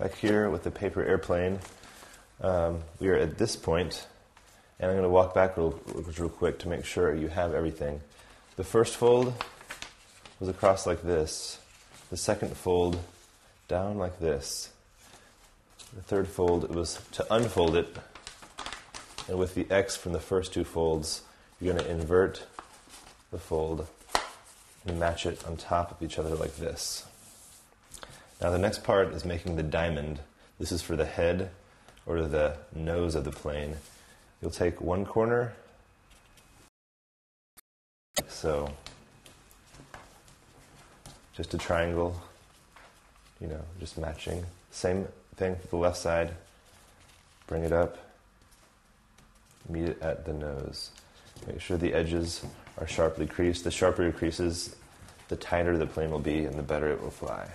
Back here with the paper airplane, we are at this point, and I'm going to walk back real quick to make sure you have everything. The first fold was across like this. The second fold down like this. The third fold, it was to unfold it, and with the X from the first two folds, you're going to invert the fold and match it on top of each other like this. Now the next part is making the diamond. This is for the head or the nose of the plane. You'll take one corner, like so, just a triangle, just matching. Same thing for the left side. Bring it up, meet it at the nose. Make sure the edges are sharply creased. The sharper your creases, the tighter the plane will be and the better it will fly.